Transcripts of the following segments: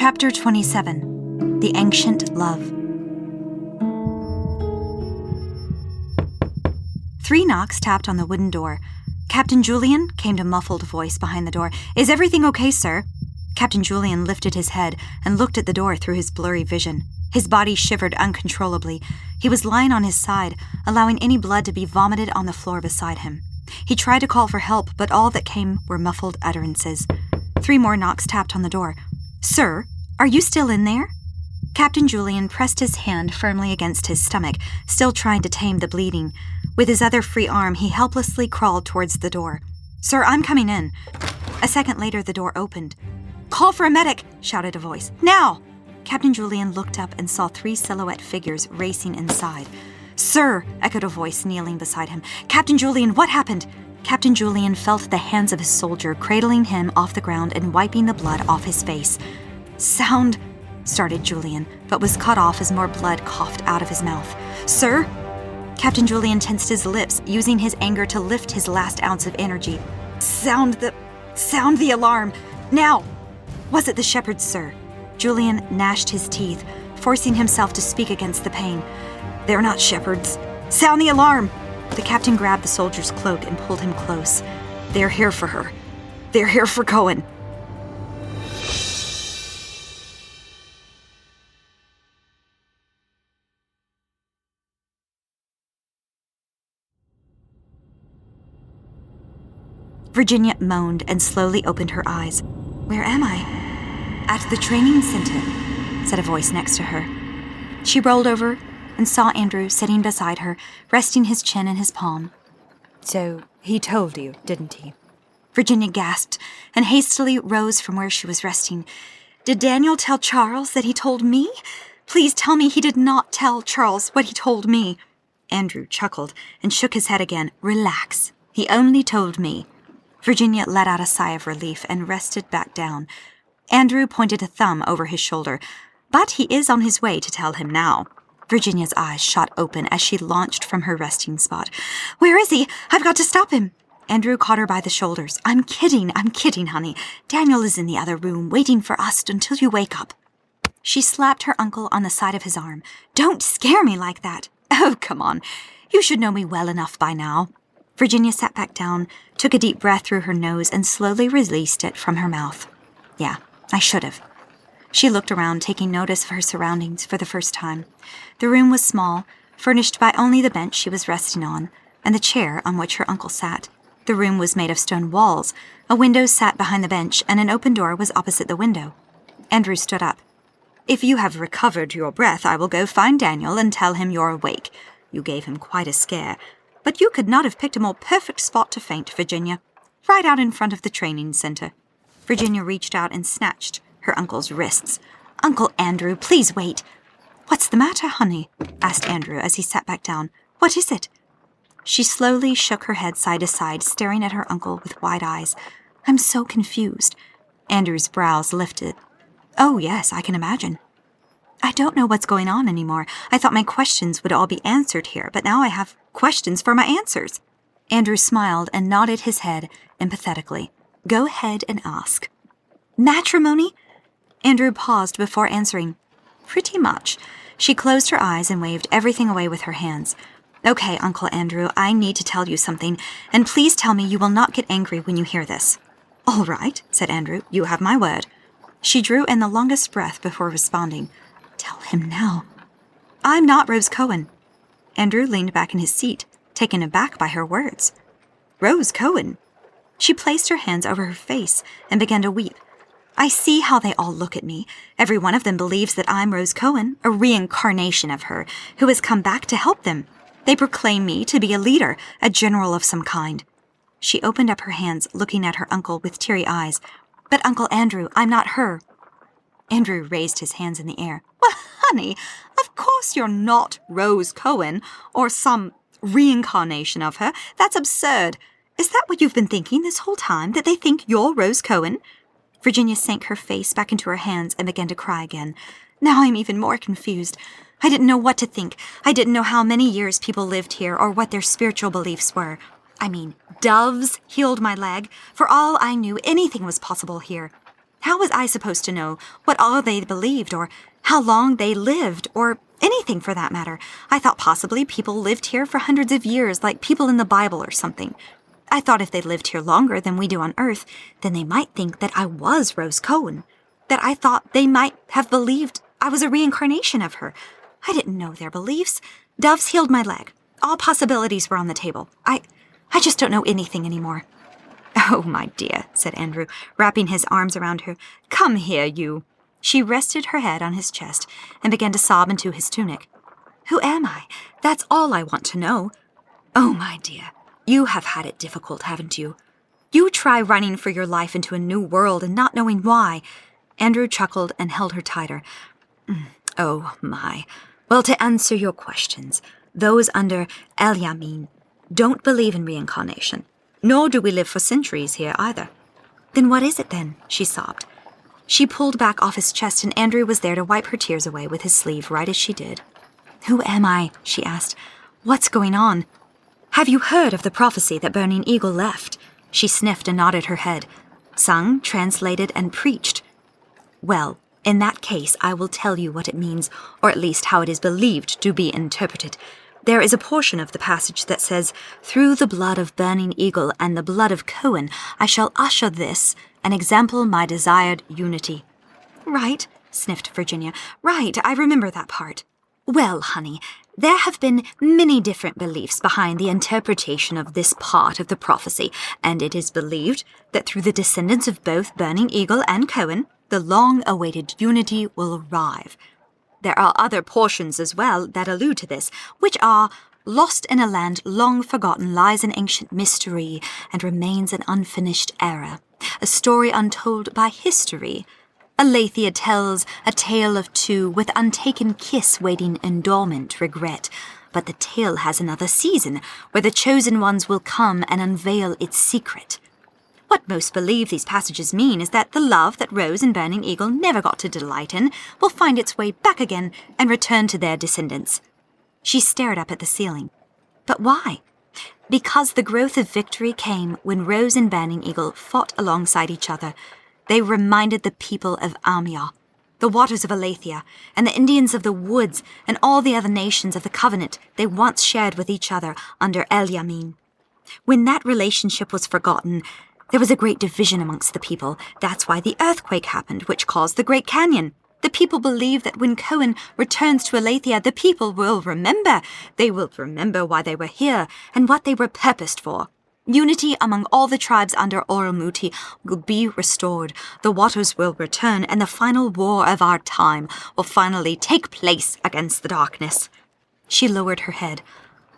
Chapter 27. The Ancient Love. 3 knocks tapped on the wooden door. "Captain Julian?" came a muffled voice behind the door. "Is everything okay, sir?" Captain Julian lifted his head and looked at the door through his blurry vision. His body shivered uncontrollably. He was lying on his side, allowing any blood to be vomited on the floor beside him. He tried to call for help, but all that came were muffled utterances. 3 more knocks tapped on the door. "Sir, are you still in there?" Captain Julian pressed his hand firmly against his stomach, still trying to tame the bleeding. With his other free arm, he helplessly crawled towards the door. "Sir, I'm coming in." A second later, the door opened. "Call for a medic!" shouted a voice. "Now!" Captain Julian looked up and saw 3 silhouette figures racing inside. "Sir!" echoed a voice kneeling beside him. "Captain Julian, what happened?" Captain Julian felt the hands of his soldier cradling him off the ground and wiping the blood off his face. "Sound," started Julian, but was cut off as more blood coughed out of his mouth. "Sir?" Captain Julian tensed his lips, using his anger to lift his last ounce of energy. Sound the alarm! Now!" "Was it the shepherds, sir?" Julian gnashed his teeth, forcing himself to speak against the pain. "They're not shepherds. Sound the alarm!" The captain grabbed the soldier's cloak and pulled him close. "They're here for her. They're here for Cohen." Virginia moaned and slowly opened her eyes. "Where am I?" "At the training center," said a voice next to her. She rolled over and saw Andrew sitting beside her, resting his chin in his palm. "So, he told you, didn't he?" Virginia gasped and hastily rose from where she was resting. "Did Daniel tell Charles that he told me? Please tell me he did not tell Charles what he told me." Andrew chuckled and shook his head again. "Relax. He only told me." Virginia let out a sigh of relief and rested back down. Andrew pointed a thumb over his shoulder. "But he is on his way to tell him now." Virginia's eyes shot open as she launched from her resting spot. "Where is he? I've got to stop him." Andrew caught her by the shoulders. I'm kidding, honey. Daniel is in the other room, waiting for us until you wake up." She slapped her uncle on the side of his arm. "Don't scare me like that." "Oh, come on. You should know me well enough by now." Virginia sat back down, took a deep breath through her nose, and slowly released it from her mouth. "Yeah, I should have." She looked around, taking notice of her surroundings for the first time. The room was small, furnished by only the bench she was resting on, and the chair on which her uncle sat. The room was made of stone walls. A window sat behind the bench, and an open door was opposite the window. Andrew stood up. "If you have recovered your breath, I will go find Daniel and tell him you're awake. You gave him quite a scare. But you could not have picked a more perfect spot to faint, Virginia. Right out in front of the training center." Virginia reached out and snatched her uncle's wrists. "Uncle Andrew, please wait." "What's the matter, honey?" asked Andrew as he sat back down. "What is it?" She slowly shook her head side to side, staring at her uncle with wide eyes. "I'm so confused." Andrew's brows lifted. "Oh, yes, I can imagine." "I don't know what's going on anymore. I thought my questions would all be answered here, but now I have questions for my answers." Andrew smiled and nodded his head empathetically. "Go ahead and ask." "Matrimony?" Andrew paused before answering. "Pretty much." She closed her eyes and waved everything away with her hands. "Okay, Uncle Andrew, I need to tell you something, and please tell me you will not get angry when you hear this." "All right," said Andrew. "You have my word." She drew in the longest breath before responding. "Tell him now." "I'm not Rose Cohen." Andrew leaned back in his seat, taken aback by her words. "Rose Cohen?" She placed her hands over her face and began to weep. "I see how they all look at me. Every one of them believes that I'm Rose Cohen, a reincarnation of her, who has come back to help them. They proclaim me to be a leader, a general of some kind." She opened up her hands, looking at her uncle with teary eyes. "But Uncle Andrew, I'm not her." Andrew raised his hands in the air. "Well, honey, of course you're not Rose Cohen, or some reincarnation of her. That's absurd. Is that what you've been thinking this whole time, that they think you're Rose Cohen?" Virginia sank her face back into her hands and began to cry again. "Now I'm even more confused. I didn't know what to think. I didn't know how many years people lived here or what their spiritual beliefs were. I mean, doves healed my leg. For all I knew, anything was possible here. How was I supposed to know what all they believed, or how long they lived, or anything for that matter? I thought possibly people lived here for hundreds of years, like people in the Bible or something. I thought if they lived here longer than we do on Earth, then they might think that I was Rose Cohen. That I thought they might have believed I was a reincarnation of her. I didn't know their beliefs. Doves healed my leg. All possibilities were on the table. I just don't know anything anymore. Oh, my dear, said Andrew, wrapping his arms around her. Come here, you. She rested her head on his chest and began to sob into his tunic. Who am I? That's all I want to know. Oh, my dear, you have had it difficult, haven't you? You try running for your life into a new world and not knowing why. Andrew chuckled and held her tighter. Oh, my. Well, to answer your questions, those under El-Yamin don't believe in reincarnation. Nor do we live for centuries here either. Then what is it then? She sobbed. She pulled back off his chest, and Andrew was there to wipe her tears away with his sleeve right as she did. Who am I? She asked. What's going on? Have you heard of the prophecy that Burning Eagle left? She sniffed and nodded her head. Sung, translated, and preached. Well, in that case, I will tell you what it means, or at least how it is believed to be interpreted. There is a portion of the passage that says, Through the blood of Burning Eagle and the blood of Cohen, I shall usher this, an example my desired unity. Right, sniffed Virginia. Right, I remember that part. Well, honey, there have been many different beliefs behind the interpretation of this part of the prophecy, and it is believed that through the descendants of both Burning Eagle and Cohen, the long-awaited unity will arrive. There are other portions as well that allude to this, which are, Lost in a land long forgotten lies an ancient mystery and remains an unfinished era, a story untold by history. Aletheia tells a tale of two with untaken kiss waiting in dormant regret, but the tale has another season where the chosen ones will come and unveil its secret. What most believe these passages mean is that the love that Rose and Burning Eagle never got to delight in will find its way back again and return to their descendants. She stared up at the ceiling. But why? Because the growth of victory came when Rose and Burning Eagle fought alongside each other. They reminded the people of Amia, the waters of Aletheia, and the Indians of the woods, and all the other nations of the covenant they once shared with each other under El-Yamin. When that relationship was forgotten, there was a great division amongst the people. That's why the earthquake happened, which caused the Great Canyon. The people believe that when Cohen returns to Aletheia, the people will remember. They will remember why they were here and what they were purposed for. Unity among all the tribes under Oralmuti will be restored. The waters will return, and the final war of our time will finally take place against the darkness. She lowered her head.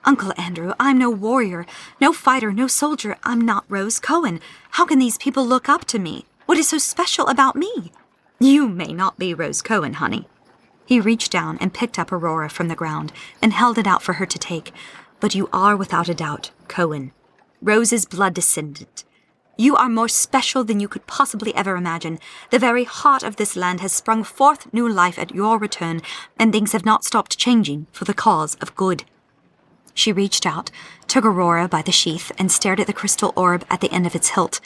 Uncle Andrew, I'm no warrior, no fighter, no soldier. I'm not Rose Cohen. How can these people look up to me? What is so special about me? You may not be Rose Cohen, honey. He reached down and picked up Aurora from the ground and held it out for her to take. But you are, without a doubt, Cohen, Rose's blood descendant. You are more special than you could possibly ever imagine. The very heart of this land has sprung forth new life at your return, and things have not stopped changing for the cause of good. She reached out, took Aurora by the sheath, and stared at the crystal orb at the end of its hilt.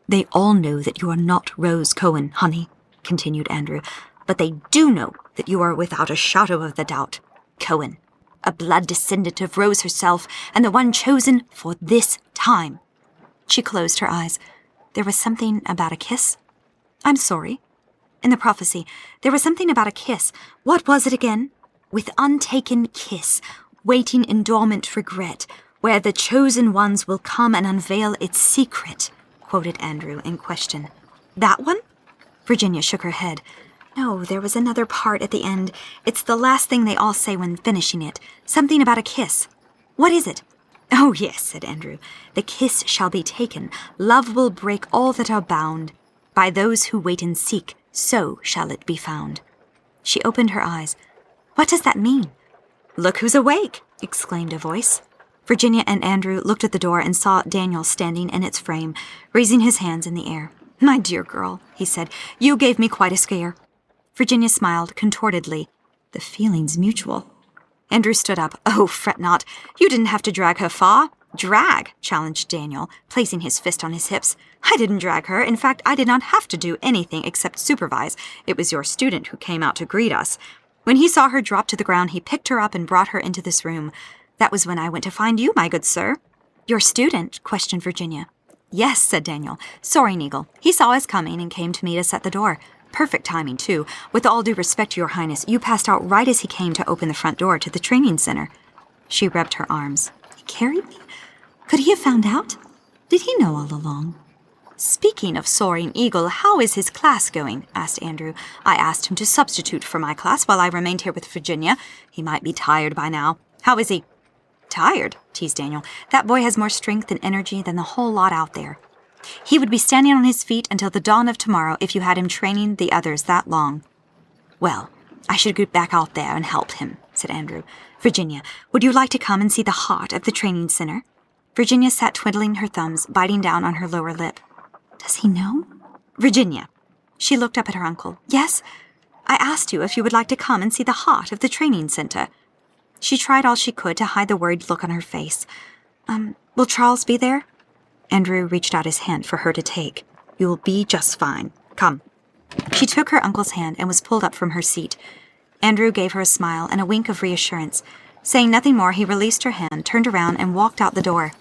They all know that you are not Rose Cohen, honey, continued Andrew, but they do know that you are without a shadow of the doubt Cohen, a blood descendant of Rose herself, and the one chosen for this time. She closed her eyes. There was something about a kiss. I'm sorry. In the prophecy, there was something about a kiss. What was it again? With untaken kiss, waiting in dormant regret, where the chosen ones will come and unveil its secret, quoted Andrew in question. That one? Virginia shook her head. No, there was another part at the end. It's the last thing they all say when finishing it. Something about a kiss. What is it? Oh, yes, said Andrew. The kiss shall be taken. Love will break all that are bound. By those who wait and seek, so shall it be found. She opened her eyes. What does that mean? Look who's awake, exclaimed a voice. Virginia and Andrew looked at the door and saw Daniel standing in its frame, raising his hands in the air. My dear girl, he said, you gave me quite a scare. Virginia smiled contortedly. The feeling's mutual. Andrew stood up. Oh, fret not. You didn't have to drag her far. Drag, challenged Daniel, placing his fist on his hips. I didn't drag her. In fact, I did not have to do anything except supervise. It was your student who came out to greet us. When he saw her drop to the ground, he picked her up and brought her into this room. That was when I went to find you, my good sir. Your student? Questioned Virginia. Yes, said Daniel. Soaring Eagle. He saw us coming and came to meet us at the door. Perfect timing, too. With all due respect to your highness, you passed out right as he came to open the front door to the training center. She rubbed her arms. He carried me? Could he have found out? Did he know all along? Speaking of Soaring Eagle, how is his class going? Asked Andrew. I asked him to substitute for my class while I remained here with Virginia. He might be tired by now. How is he? Tired, teased Daniel. That boy has more strength and energy than the whole lot out there. He would be standing on his feet until the dawn of tomorrow if you had him training the others that long. Well, I should get back out there and help him, said Andrew. Virginia, would you like to come and see the heart of the training center? Virginia sat twiddling her thumbs, biting down on her lower lip. Does he know? Virginia. She looked up at her uncle. Yes? I asked you if you would like to come and see the heart of the training center. She tried all she could to hide the worried look on her face. Will Charles be there? Andrew reached out his hand for her to take. You will be just fine. Come. She took her uncle's hand and was pulled up from her seat. Andrew gave her a smile and a wink of reassurance. Saying nothing more, he released her hand, turned around, and walked out the door.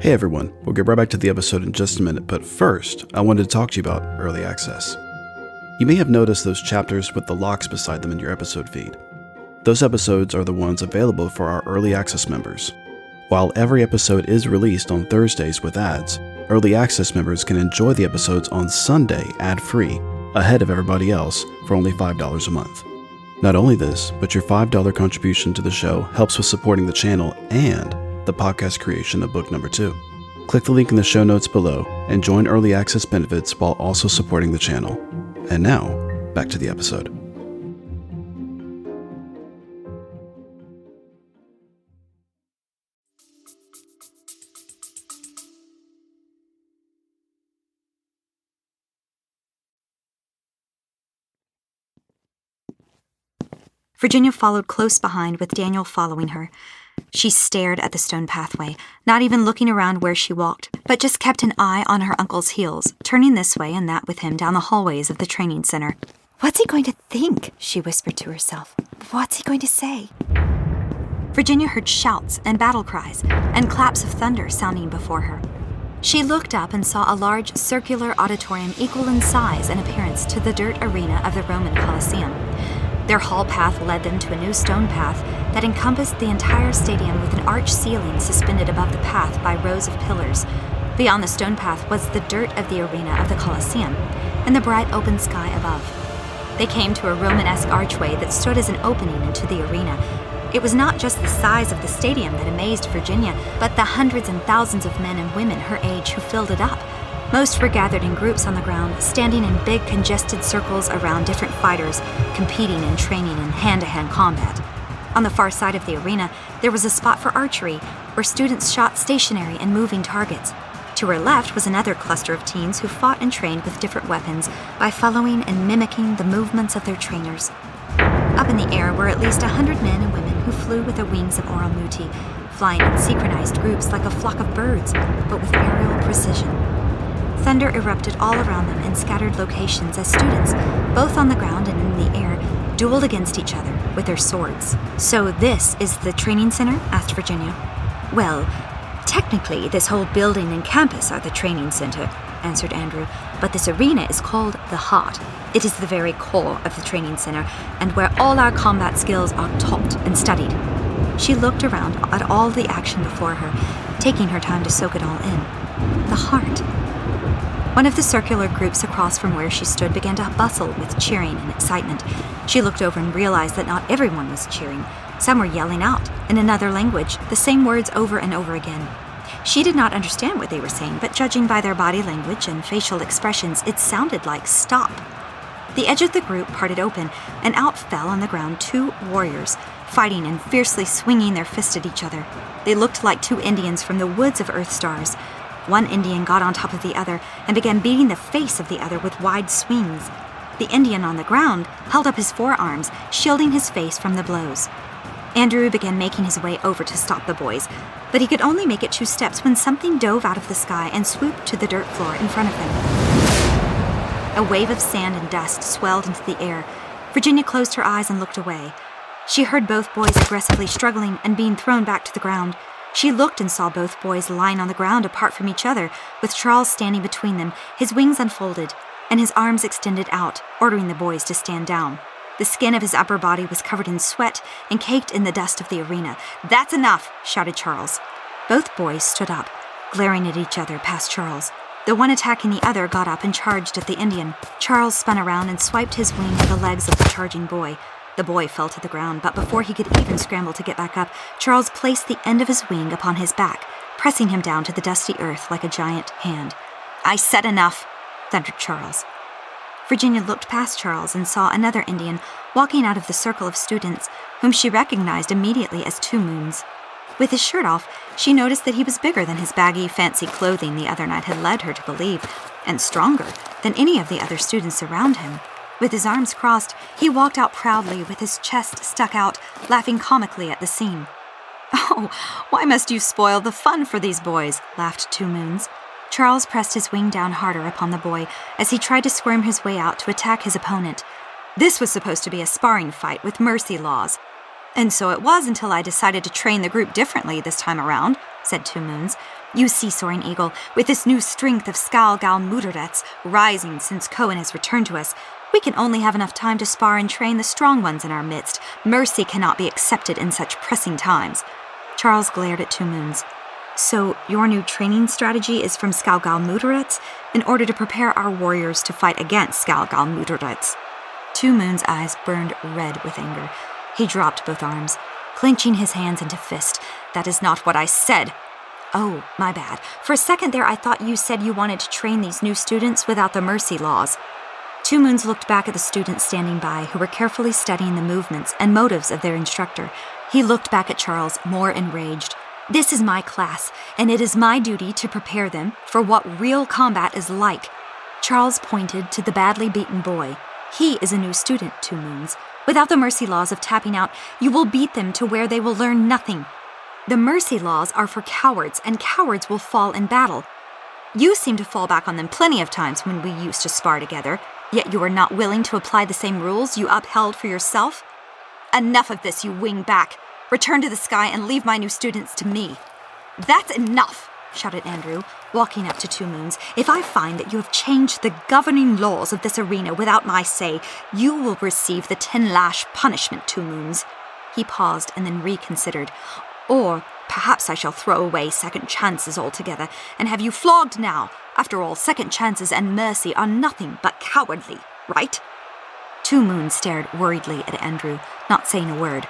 Hey everyone, we'll get right back to the episode in just a minute, but first, I wanted to talk to you about early access. You may have noticed those chapters with the locks beside them in your episode feed. Those episodes are the ones available for our early access members. While every episode is released on Thursdays with ads, early access members can enjoy the episodes on Sunday ad-free, ahead of everybody else, for only $5 a month. Not only this, but your $5 contribution to the show helps with supporting the channel and the podcast creation of book number 2. Click the link in the show notes below and join early access benefits while also supporting the channel. And now, back to the episode. Virginia followed close behind, with Daniel following her. She stared at the stone pathway, not even looking around where she walked, but just kept an eye on her uncle's heels, turning this way and that with him down the hallways of the training center. What's he going to think? She whispered to herself. What's he going to say? Virginia heard shouts and battle cries and claps of thunder sounding before her. She looked up and saw a large circular auditorium equal in size and appearance to the dirt arena of the Roman Colosseum. Their hall path led them to a new stone path that encompassed the entire stadium with an arched ceiling suspended above the path by rows of pillars. Beyond the stone path was the dirt of the arena of the Colosseum and the bright open sky above. They came to a Romanesque archway that stood as an opening into the arena. It was not just the size of the stadium that amazed Virginia, but the hundreds and thousands of men and women her age who filled it up. Most were gathered in groups on the ground, standing in big congested circles around different fighters, competing and training in hand-to-hand combat. On the far side of the arena, there was a spot for archery, where students shot stationary and moving targets. To her left was another cluster of teens who fought and trained with different weapons by following and mimicking the movements of their trainers. Up in the air were at least 100 men and women who flew with the wings of Oralmuti, flying in synchronized groups like a flock of birds, but with aerial precision. Thunder erupted all around them in scattered locations as students, both on the ground and in the air, dueled against each other with their swords. So this is the training center? Asked Virginia. Well, technically, this whole building and campus are the training center, answered Andrew, but this arena is called the Heart. It is the very core of the training center, and where all our combat skills are taught and studied. She looked around at all the action before her, taking her time to soak it all in. The Heart. One of the circular groups across from where she stood began to bustle with cheering and excitement. She looked over and realized that not everyone was cheering. Some were yelling out, in another language, the same words over and over again. She did not understand what they were saying, but judging by their body language and facial expressions, it sounded like stop. The edge of the group parted open, and out fell on the ground 2 warriors, fighting and fiercely swinging their fists at each other. They looked like 2 Indians from the woods of Earth Stars. One Indian got on top of the other and began beating the face of the other with wide swings. The Indian on the ground held up his forearms, shielding his face from the blows. Andrew began making his way over to stop the boys, but he could only make it 2 steps when something dove out of the sky and swooped to the dirt floor in front of him. A wave of sand and dust swelled into the air. Virginia closed her eyes and looked away. She heard both boys aggressively struggling and being thrown back to the ground. She looked and saw both boys lying on the ground apart from each other, with Charles standing between them, his wings unfolded, and his arms extended out, ordering the boys to stand down. The skin of his upper body was covered in sweat and caked in the dust of the arena. "That's enough!" shouted Charles. Both boys stood up, glaring at each other past Charles. The one attacking the other got up and charged at the Indian. Charles spun around and swiped his wing at the legs of the charging boy. The boy fell to the ground, but before he could even scramble to get back up, Charles placed the end of his wing upon his back, pressing him down to the dusty earth like a giant hand. "I said enough!" thundered Charles. Virginia looked past Charles and saw another Indian walking out of the circle of students, whom she recognized immediately as Two Moons. With his shirt off, she noticed that he was bigger than his baggy, fancy clothing the other night had led her to believe, and stronger than any of the other students around him. With his arms crossed, he walked out proudly with his chest stuck out, laughing comically at the scene. "Oh, why must you spoil the fun for these boys?" laughed Two Moons. Charles pressed his wing down harder upon the boy as he tried to squirm his way out to attack his opponent. "This was supposed to be a sparring fight with mercy laws." "And so it was until I decided to train the group differently this time around," said Two Moons. "You see, Soaring Eagle, with this new strength of Skalgal Mudredets rising since Cohen has returned to us, we can only have enough time to spar and train the strong ones in our midst. Mercy cannot be accepted in such pressing times." Charles glared at Two Moons. "So your new training strategy is from Skalgal Mudredets in order to prepare our warriors to fight against Skalgal Mudredets?" Two Moons' eyes burned red with anger. He dropped both arms, clenching his hands into fist. "That is not what I said." "Oh, my bad. For a second there I thought you said you wanted to train these new students without the mercy laws." Two Moons looked back at the students standing by, who were carefully studying the movements and motives of their instructor. He looked back at Charles, more enraged. "This is my class, and it is my duty to prepare them for what real combat is like." Charles pointed to the badly beaten boy. "He is a new student, Two Moons. Without the mercy laws of tapping out, you will beat them to where they will learn nothing. The mercy laws are for cowards, and cowards will fall in battle. You seem to fall back on them plenty of times when we used to spar together, yet you are not willing to apply the same rules you upheld for yourself. Enough of this, you wing back. Return to the sky and leave my new students to me." "That's enough," shouted Andrew, walking up to Two Moons. "If I find that you have changed the governing laws of this arena without my say, you will receive the 10-lash punishment, Two Moons." He paused and then reconsidered. "Or perhaps I shall throw away second chances altogether and have you flogged now. After all, second chances and mercy are nothing but cowardly, right?" Two Moons stared worriedly at Andrew, not saying a word.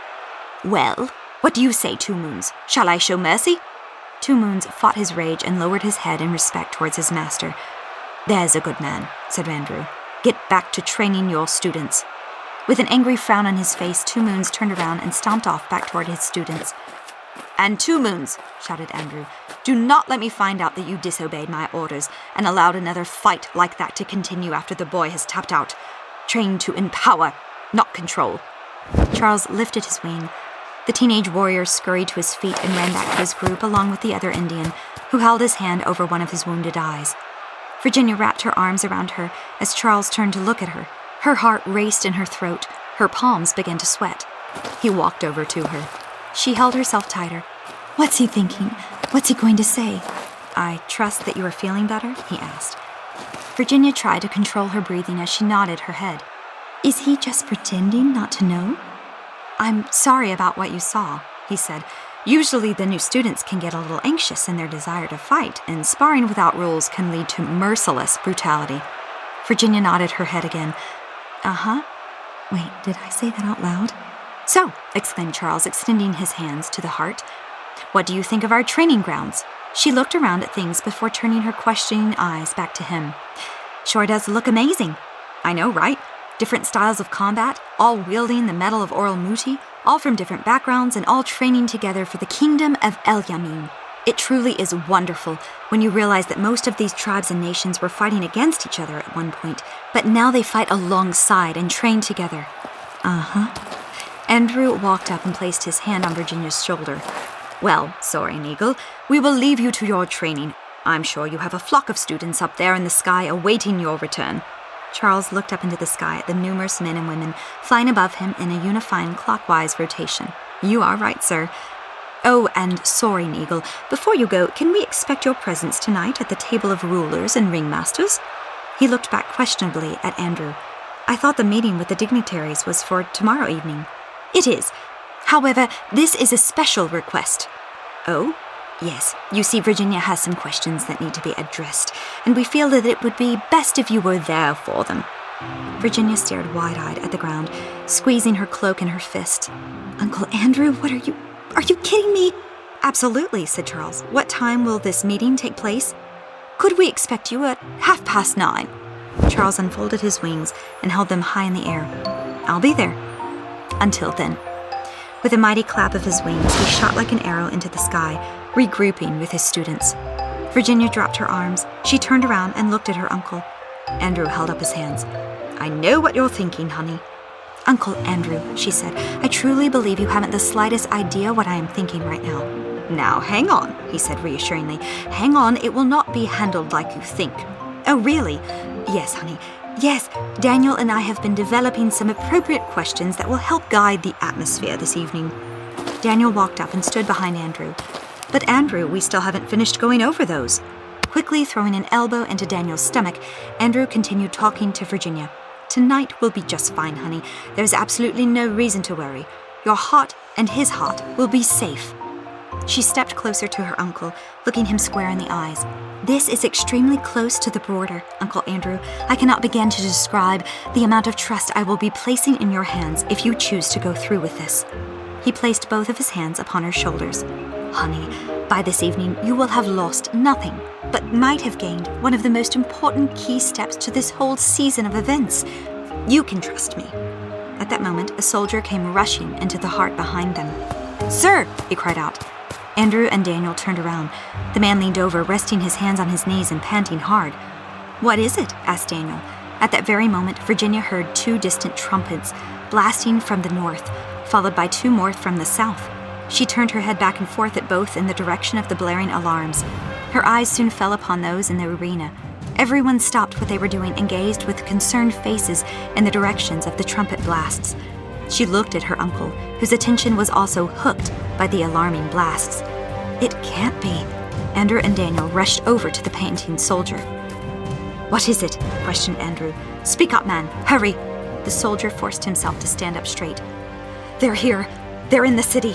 "Well, what do you say, Two Moons? Shall I show mercy?" Two Moons fought his rage and lowered his head in respect towards his master. "There's a good man," said Andrew. "Get back to training your students." With an angry frown on his face, Two Moons turned around and stomped off back toward his students. "And Two Moons," shouted Andrew, "do not let me find out that you disobeyed my orders and allowed another fight like that to continue after the boy has tapped out. Train to empower, not control." Charles lifted his wing. The teenage warrior scurried to his feet and ran back to his group along with the other Indian, who held his hand over one of his wounded eyes. Virginia wrapped her arms around her as Charles turned to look at her. Her heart raced in her throat. Her palms began to sweat. He walked over to her. She held herself tighter. What's he thinking? What's he going to say? "I trust that you are feeling better?" he asked. Virginia tried to control her breathing as she nodded her head. Is he just pretending not to know? "I'm sorry about what you saw," he said. "Usually the new students can get a little anxious in their desire to fight, and sparring without rules can lead to merciless brutality." Virginia nodded her head again. "Uh-huh." Wait, did I say that out loud? "So," exclaimed Charles, extending his hands to the heart, "what do you think of our training grounds?" She looked around at things before turning her questioning eyes back to him. "Sure does look amazing." "I know, right? Different styles of combat, all wielding the medal of Oralmuti, all from different backgrounds and all training together for the kingdom of El Yamin. It truly is wonderful when you realize that most of these tribes and nations were fighting against each other at one point, but now they fight alongside and train together. Andrew walked up and placed his hand on Virginia's shoulder. Well, Soaring Eagle, we will leave you to your training. I'm sure you have a flock of students up there in the sky awaiting your return. Charles looked up into the sky at the numerous men and women flying above him in a unifying clockwise rotation. You are right, sir. Oh, and Soaring Eagle, before you go, can we expect your presence tonight at the table of rulers and ringmasters? He looked back questionably at Andrew. I thought the meeting with the dignitaries was for tomorrow evening. It is. However, this is a special request. Oh? Yes, you see, Virginia has some questions that need to be addressed, and we feel that it would be best if you were there for them. Virginia stared wide-eyed at the ground, squeezing her cloak in her fist. Uncle Andrew, what are you kidding me? Absolutely, said Charles. What time will this meeting take place? Could we expect you at 9:30? Charles unfolded his wings and held them high in the air. I'll be there. Until then. With a mighty clap of his wings, he shot like an arrow into the sky, regrouping with his students. Virginia dropped her arms. She turned around and looked at her uncle. Andrew held up his hands. I know what you're thinking, honey. Uncle Andrew, she said, I truly believe you haven't the slightest idea what I am thinking right now. Now, hang on, he said reassuringly. Hang on, it will not be handled like you think. Oh, really? Yes, honey. Yes, Daniel and I have been developing some appropriate questions that will help guide the atmosphere this evening. Daniel walked up and stood behind Andrew. But Andrew, we still haven't finished going over those. Quickly throwing an elbow into Daniel's stomach, Andrew continued talking to Virginia. Tonight will be just fine, honey. There's absolutely no reason to worry. Your heart and his heart will be safe. She stepped closer to her uncle, looking him square in the eyes. This is extremely close to the border, Uncle Andrew. I cannot begin to describe the amount of trust I will be placing in your hands if you choose to go through with this. He placed both of his hands upon her shoulders. Honey, by this evening you will have lost nothing, but might have gained one of the most important key steps to this whole season of events. You can trust me. At that moment, a soldier came rushing into the heart behind them. Sir, he cried out. Andrew and Daniel turned around. The man leaned over, resting his hands on his knees and panting hard. What is it? Asked Daniel. At that very moment, Virginia heard 2 distant trumpets blasting from the north, followed by 2 more from the south. She turned her head back and forth at both in the direction of the blaring alarms. Her eyes soon fell upon those in the arena. Everyone stopped what they were doing and gazed with concerned faces in the directions of the trumpet blasts. She looked at her uncle, whose attention was also hooked by the alarming blasts. It can't be. Andrew and Daniel rushed over to the panting soldier. What is it? Questioned Andrew. Speak up, man. Hurry. The soldier forced himself to stand up straight. They're here. They're in the city.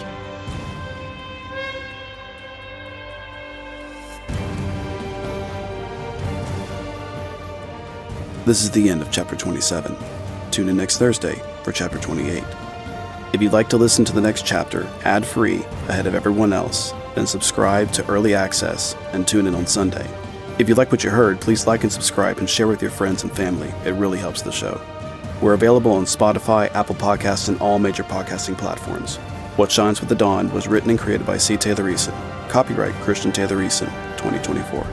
This is the end of Chapter 27. Tune in next Thursday for Chapter 28. If you'd like to listen to the next chapter ad-free ahead of everyone else, then subscribe to Early Access and tune in on Sunday. If you like what you heard, please like and subscribe and share with your friends and family. It really helps the show. We're available on Spotify, Apple Podcasts, and all major podcasting platforms. What Shines with the Dawn was written and created by C. Taylor Eason. Copyright Christian Taylor Eason, 2024.